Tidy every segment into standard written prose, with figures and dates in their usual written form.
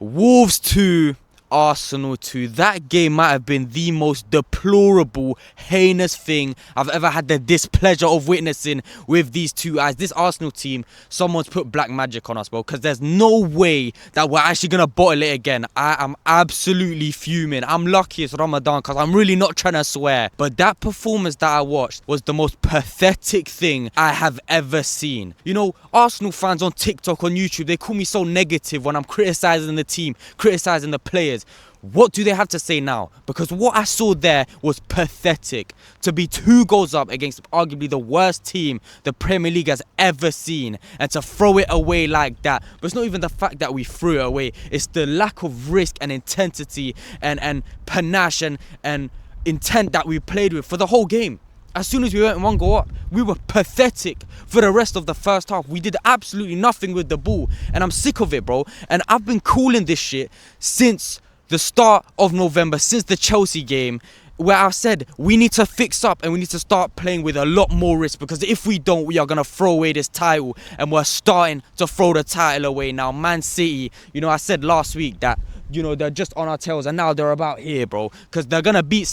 Wolves 2, Arsenal 2. That game might have been the most deplorable, heinous thing I've ever had the displeasure of witnessing with these two eyes. This Arsenal team, someone's put black magic on us, bro, because there's no way that we're actually going to bottle it again. I am absolutely fuming. I'm lucky it's Ramadan because I'm really not trying to swear. But that performance that I watched was the most pathetic thing I have ever seen. You know, Arsenal fans on TikTok, on YouTube, they call me so negative when I'm criticising the team, criticising the players. What do they have to say now? Because what I saw there was pathetic. To be 2 goals up against arguably the worst team the Premier League has ever seen, and to throw it away like that. But it's not even the fact that we threw it away, it's the lack of risk and intensity and panache and intent that we played with for the whole game. As soon as we went 1 goal up, we were pathetic for the rest of the first half. We did absolutely nothing with the ball, and I'm sick of it, bro. And I've been calling this shit since the start of November, since the Chelsea game, where I said we need to fix up and we need to start playing with a lot more risk, because if we don't, we are going to throw away this title, and we're starting to throw the title away now. Man City, you know, I said last week that, you know, they're just on our tails, and now they're about here, bro, because they're going to beat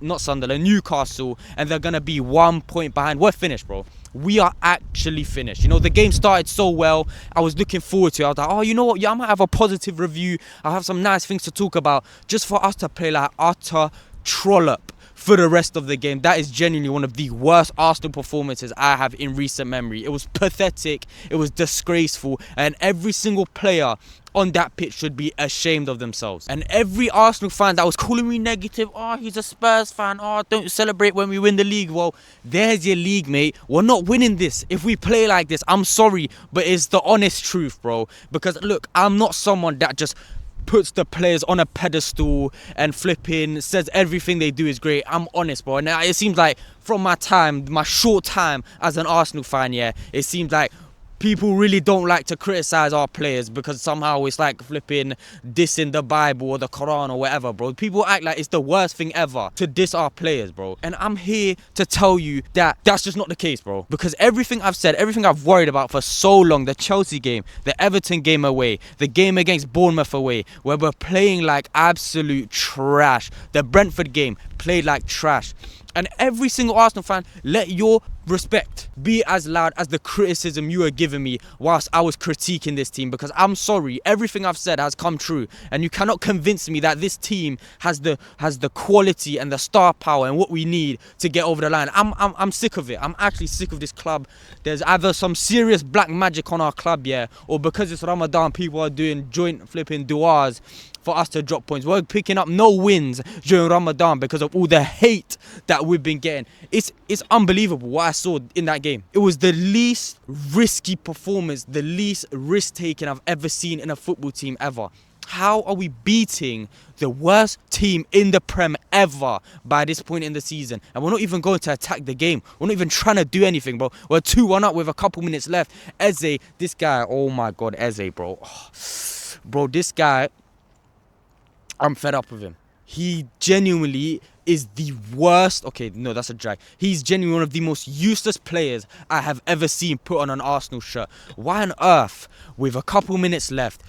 Newcastle, and they're going to be 1 point behind. We're finished, bro. We are actually finished. You know, the game started so well. I was looking forward to it. I was like, oh, you know what? Yeah, I might have a positive review. I'll have some nice things to talk about, just for us to play like utter trollop for the rest of the game. That is genuinely one of the worst Arsenal performances I have in recent memory. It was pathetic. It was disgraceful. And every single player on that pitch should be ashamed of themselves. And every Arsenal fan that was calling me negative, oh, he's a Spurs fan, oh, don't celebrate when we win the league. Well, there's your league, mate. We're not winning this if we play like this. I'm sorry, but it's the honest truth, bro. Because look, I'm not someone that just puts the players on a pedestal and flipping says everything they do is great. I'm honest, bro. And it seems like from my short time as an Arsenal fan, yeah, it seems like people really don't like to criticize our players, because somehow it's like flipping dissing the Bible or the Quran or whatever, bro. People act like it's the worst thing ever to diss our players, bro. And I'm here to tell you that that's just not the case, bro. Because everything I've said, everything I've worried about for so long, the Chelsea game, the Everton game away, the game against Bournemouth away, where we're playing like absolute trash, the Brentford game, played like trash. And every single Arsenal fan, let your respect be as loud as the criticism you were giving me whilst I was critiquing this team, because I'm sorry, everything I've said has come true, and you cannot convince me that this team has the quality and the star power and what we need to get over the line. I'm sick of it. I'm actually sick of this club. There's either some serious black magic on our club, yeah, or because it's Ramadan, people are doing joint flipping du'as for us to drop points. We're picking up no wins during Ramadan because of all the hate that we've been getting. It's unbelievable what I saw in that game. It was the least risky performance, the least risk taking I've ever seen in a football team ever. How are we beating the worst team in the Prem ever by this point in the season? And we're not even going to attack the game. We're not even trying to do anything, bro. We're 2-1 up with a couple minutes left. Eze, this guy, oh my God, Eze, bro. Oh, bro, this guy, I'm fed up with him. He genuinely is the worst. Okay, no, that's a drag. He's genuinely one of the most useless players I have ever seen put on an Arsenal shirt. Why on earth, with a couple minutes left,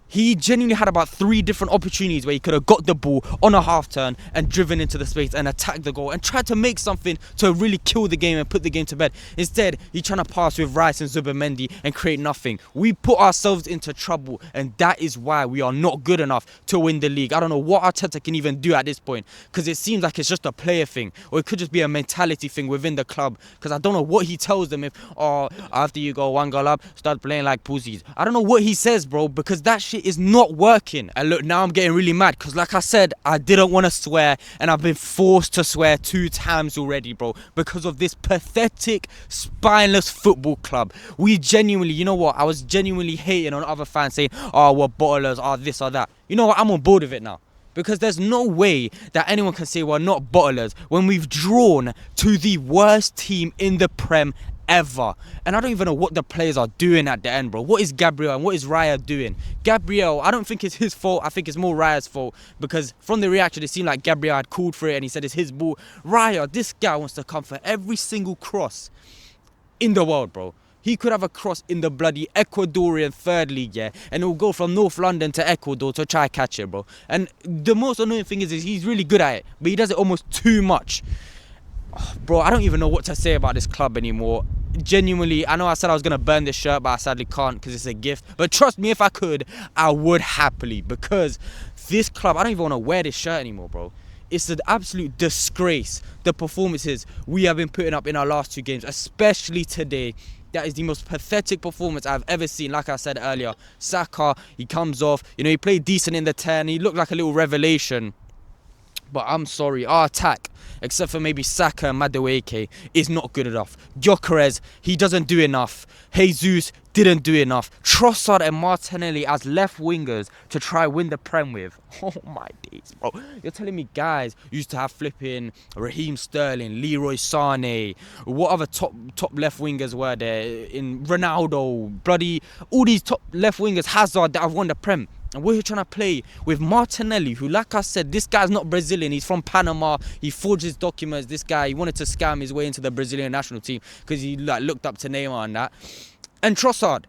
he genuinely had about 3 different opportunities where he could have got the ball on a half turn and driven into the space and attacked the goal and tried to make something to really kill the game and put the game to bed. Instead, he's trying to pass with Rice and Zubimendi and create nothing. We put ourselves into trouble, and that is why we are not good enough to win the league. I don't know what Arteta can even do at this point, because it seems like it's just a player thing, or it could just be a mentality thing within the club, because I don't know what he tells them if, oh, after you go 1 goal up, start playing like pussies. I don't know what he says, bro, because that shit is not working. And look, now I'm getting really mad, because like I said, I didn't want to swear, and I've been forced to swear 2 times already, bro, because of this pathetic, spineless football club. We genuinely, you know what, I was genuinely hating on other fans saying, oh, we're bottlers, oh, this or that. You know what, I'm on board with it now. Because there's no way that anyone can say we're not bottlers when we've drawn to the worst team in the Prem ever. And I don't even know what the players are doing at the end, bro. What is Gabriel and what is Raya doing? Gabriel, I don't think it's his fault. I think it's more Raya's fault, because from the reaction, it seemed like Gabriel had called for it and he said it's his ball. Raya, this guy wants to come for every single cross in the world, bro. He could have a cross in the bloody Ecuadorian third league, yeah, and it will go from North London to Ecuador to try catch it, bro. And the most annoying thing is he's really good at it, but he does it almost too much. Oh, bro, I don't even know what to say about this club anymore. Genuinely, I know I said I was going to burn this shirt, but I sadly can't because it's a gift. But trust me, if I could, I would happily, because this club, I don't even want to wear this shirt anymore, bro. It's an absolute disgrace, the performances we have been putting up in our last 2 games, especially today. That is the most pathetic performance I've ever seen. Like I said earlier, Saka, he comes off, you know, he played decent in the 10, he looked like a little revelation. But I'm sorry, our attack, except for maybe Saka and Madueke, is not good enough. Gyökeres, he doesn't do enough. Jesus didn't do enough. Trossard and Martinelli as left wingers to try win the Prem with. Oh my days, bro. You're telling me guys used to have flipping Raheem Sterling, Leroy Sané, what other top left wingers were there? In Ronaldo, bloody, all these top left wingers, Hazard, that have won the Prem. And we're trying to play with Martinelli, who, like I said, this guy's not Brazilian. He's from Panama. He forged his documents. This guy, he wanted to scam his way into the Brazilian national team because he looked up to Neymar and that. And Trossard,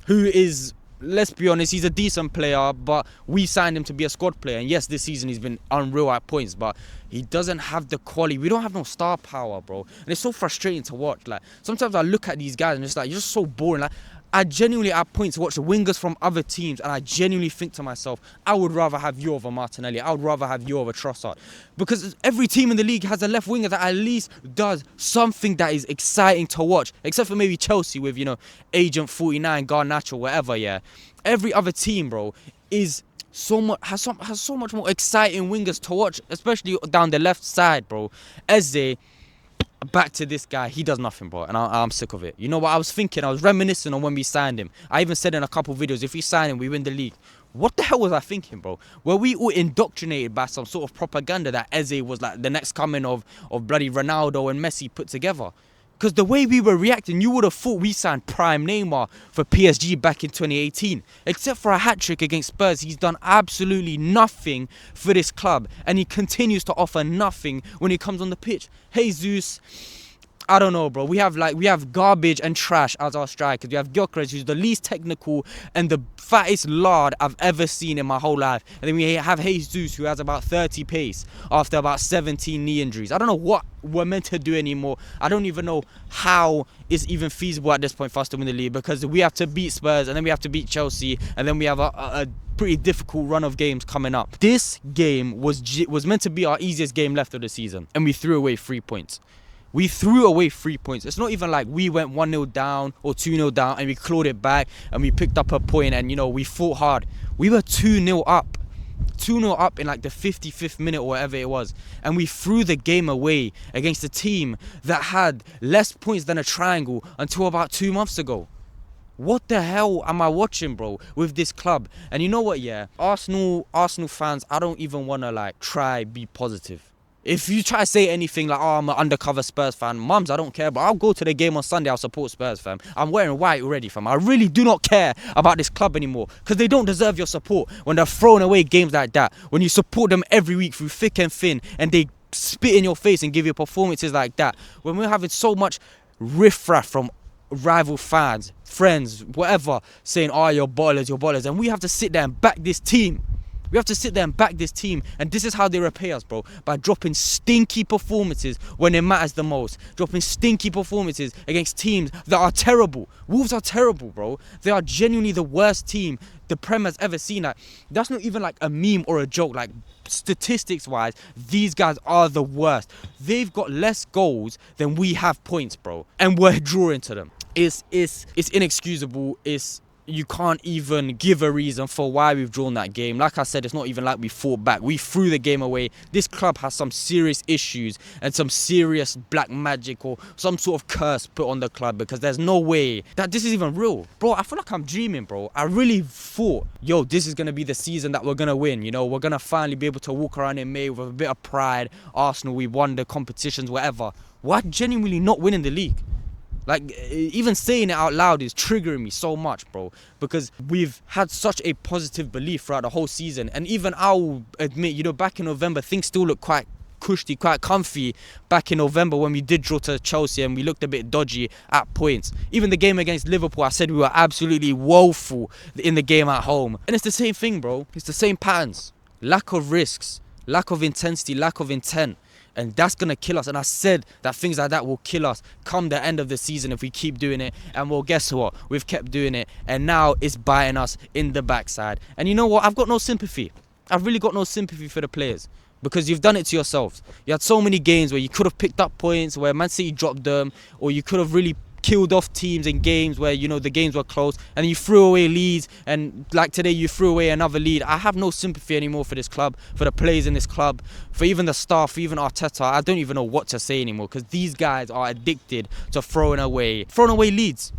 who is, let's be honest, he's a decent player, but we signed him to be a squad player. And yes, this season he's been unreal at points, but he doesn't have the quality. We don't have no star power, bro. And it's so frustrating to watch. Like, sometimes I look at these guys and it's like, you're just so boring. Like, I genuinely at points watch the wingers from other teams, and I genuinely think to myself, I would rather have you over Martinelli. I would rather have you over Trossard. Because every team in the league has a left winger that at least does something that is exciting to watch. Except for maybe Chelsea with, you know, Agent 49, Garnacho, whatever, yeah. Every other team, bro, is has so much more exciting wingers to watch, especially down the left side, bro. Eze, back to this guy, he does nothing, bro, and I'm sick of it. You know what I was thinking? I was reminiscing on when we signed him. I even said in a couple videos, if we sign him, we win the league. What the hell was I thinking, bro? Were we all indoctrinated by some sort of propaganda that Eze was like the next coming of bloody Ronaldo and Messi put together? Because the way we were reacting, you would have thought we signed prime Neymar for PSG back in 2018. Except for a hat-trick against Spurs, he's done absolutely nothing for this club. And he continues to offer nothing when he comes on the pitch. Jesus, I don't know, bro. We have garbage and trash as our strikers. We have Gyökeres, who's the least technical and the fattest lard I've ever seen in my whole life. And then we have Jesus, who has about 30 pace after about 17 knee injuries. I don't know what we're meant to do anymore. I don't even know how it's even feasible at this point for us to win the league, because we have to beat Spurs and then we have to beat Chelsea and then we have a pretty difficult run of games coming up. This game was meant to be our easiest game left of the season, and we threw away 3 points. We threw away 3 points. It's not even like we went 1-0 down or 2-0 down and we clawed it back and we picked up a point and, you know, we fought hard. We were 2-0 up. 2-0 up in like the 55th minute or whatever it was. And we threw the game away against a team that had less points than a triangle until about 2 months ago. What the hell am I watching, bro, with this club? And you know what, yeah? Arsenal fans, I don't even want to like try be positive. If you try to say anything like, oh, I'm an undercover Spurs fan, mums, I don't care, but I'll go to the game on Sunday, I'll support Spurs, fam. I'm wearing white already, fam. I really do not care about this club anymore, because they don't deserve your support when they're throwing away games like that. When you support them every week through thick and thin, and they spit in your face and give you performances like that. When we're having so much riffraff from rival fans, friends, whatever, saying, oh, you're ballers, and we have to sit there and back this team. We have to sit there and back this team, and this is how they repay us, bro, by dropping stinky performances when it matters the most. Dropping stinky performances against teams that are terrible. Wolves are terrible, bro. They are genuinely the worst team the Prem has ever seen. Like, that's not even like a meme or a joke. Like, statistics wise, these guys are the worst. They've got less goals than we have points, bro, and we're drawing to them. It's inexcusable. You can't even give a reason for why we've drawn that game. Like I said, it's not even like we fought back. We threw the game away. This club has some serious issues and some serious black magic or some sort of curse put on the club, because there's no way that this is even real. Bro, I feel like I'm dreaming, bro. I really thought, yo, this is going to be the season that we're going to win. You know, we're going to finally be able to walk around in May with a bit of pride. Arsenal, we won the competitions, whatever. Why genuinely not winning the league? Like, even saying it out loud is triggering me so much, bro, because we've had such a positive belief throughout the whole season. And even I'll admit, you know, back in November, things still look quite cushy, quite comfy back in November when we did draw to Chelsea and we looked a bit dodgy at points. Even the game against Liverpool, I said we were absolutely woeful in the game at home. And it's the same thing, bro. It's the same patterns. Lack of risks, lack of intensity, lack of intent. And that's going to kill us. And I said that things like that will kill us come the end of the season if we keep doing it. And well, guess what? We've kept doing it. And now it's biting us in the backside. And you know what? I've got no sympathy. I've really got no sympathy for the players. Because you've done it to yourselves. You had so many games where you could have picked up points, where Man City dropped them. Or you could have really killed off teams in games where, you know, the games were close, and you threw away leads, and like today you threw away another lead. I have no sympathy anymore for this club, for the players in this club, for even the staff, for even Arteta. I don't even know what to say anymore, because these guys are addicted to throwing away leads.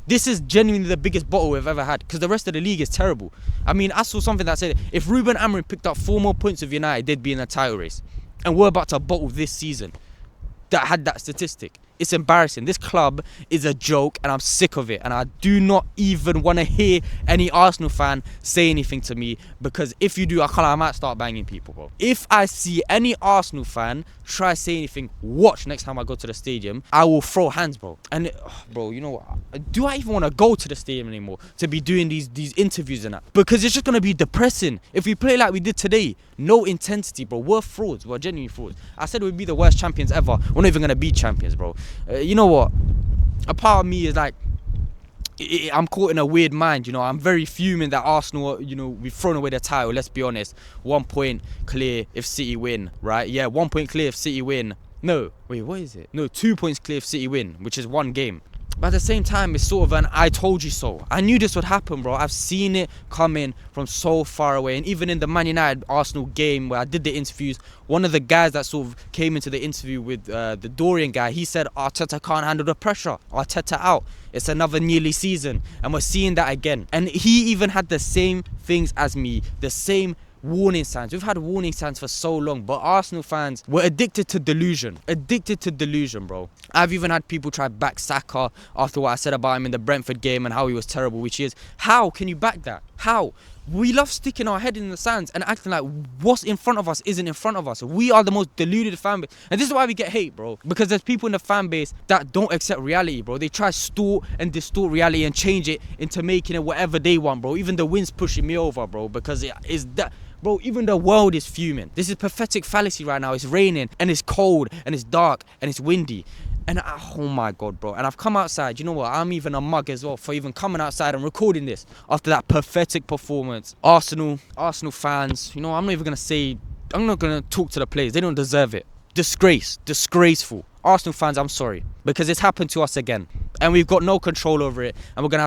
This is genuinely the biggest bottle we've ever had, because the rest of the league is terrible. I mean, I saw something that said if Ruben Amorim picked up 4 more points with United, they'd be in the title race, and we're about to bottle this season that had that statistic. It's embarrassing. This club is a joke, and I'm sick of it. And I do not even want to hear any Arsenal fan say anything to me, because if you do, I might start banging people, bro. If I see any Arsenal fan try to say anything, watch next time I go to the stadium, I will throw hands, bro. And bro, you know what? Do I even want to go to the stadium anymore to be doing these interviews and that? Because it's just going to be depressing. If we play like we did today, no intensity, bro. We're frauds. We're genuine frauds. I said we'd be the worst champions ever. We're not even going to be champions, bro. You know what? A part of me is like, I'm caught in a weird mind, you know. I'm very fuming that Arsenal, you know, we've thrown away the title. Let's be honest. 1 point clear if City win, right? Yeah, 1 point clear if City win. No, wait, what is it? No, 2 points clear if City win, which is 1 game. But at the same time, it's sort of an I told you so. I knew this would happen, bro. I've seen it coming from so far away. And even in the Man United Arsenal game where I did the interviews, one of the guys that sort of came into the interview with the Dorian guy, he said Arteta can't handle the pressure. Arteta out. It's another nearly season. And we're seeing that again. And he even had the same things as me. The same warning signs. We've had warning signs for so long, but Arsenal fans were addicted to delusion. Addicted to delusion, bro. I've even had people try back Saka after what I said about him in the Brentford game and how he was terrible, which he is. How can you back that? How? We love sticking our head in the sands and acting like what's in front of us isn't in front of us. We are the most deluded fan base. And this is why we get hate, bro. Because there's people in the fan base that don't accept reality, bro. They try to distort reality and change it into making it whatever they want, bro. Even the wind's pushing me over, bro, because it is that. Bro, even the world is fuming. This is pathetic fallacy right now. It's raining and it's cold and it's dark and it's windy. And oh my God, bro. And I've come outside. You know what? I'm even a mug as well for even coming outside and recording this after that pathetic performance. Arsenal fans, you know, I'm not even going to say, I'm not going to talk to the players. They don't deserve it. Disgraceful. Arsenal fans, I'm sorry, because it's happened to us again, and we've got no control over it, and we're gonna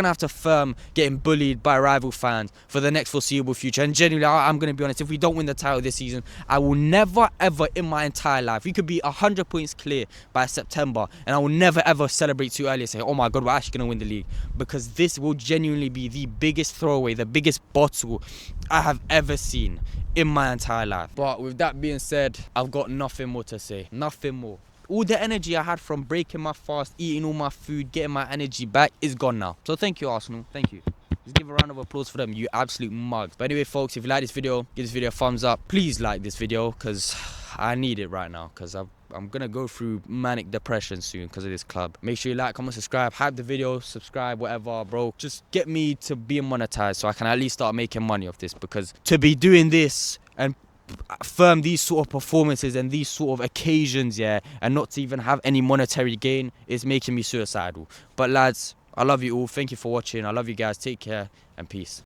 have to firm getting bullied by rival fans for the next foreseeable future. And genuinely, I'm gonna be honest, if we don't win the title this season, I will never ever in my entire life, we could be 100 points clear by September, and I will never ever celebrate too early and say, oh my God, we're actually gonna win the league, because this will genuinely be the biggest throwaway, the biggest bottle I have ever seen in my entire life. But with that being said, I've got nothing more to say. Nothing more. All the energy I had from breaking my fast, eating all my food, getting my energy back is gone now. So thank you, Arsenal. Thank you. Just give a round of applause for them, you absolute mugs. But anyway, folks, if you like this video, give this video a thumbs up. Please like this video, because I need it right now, because I'm gonna go through manic depression soon because of this club. Make sure you like, comment, subscribe, hype the video, subscribe, whatever, bro. Just get me to be monetized so I can at least start making money off this, because to be doing this and firm these sort of performances and these sort of occasions, yeah, and not to even have any monetary gain is making me suicidal. But lads, I love you all. Thank you for watching. I love you guys. Take care and peace.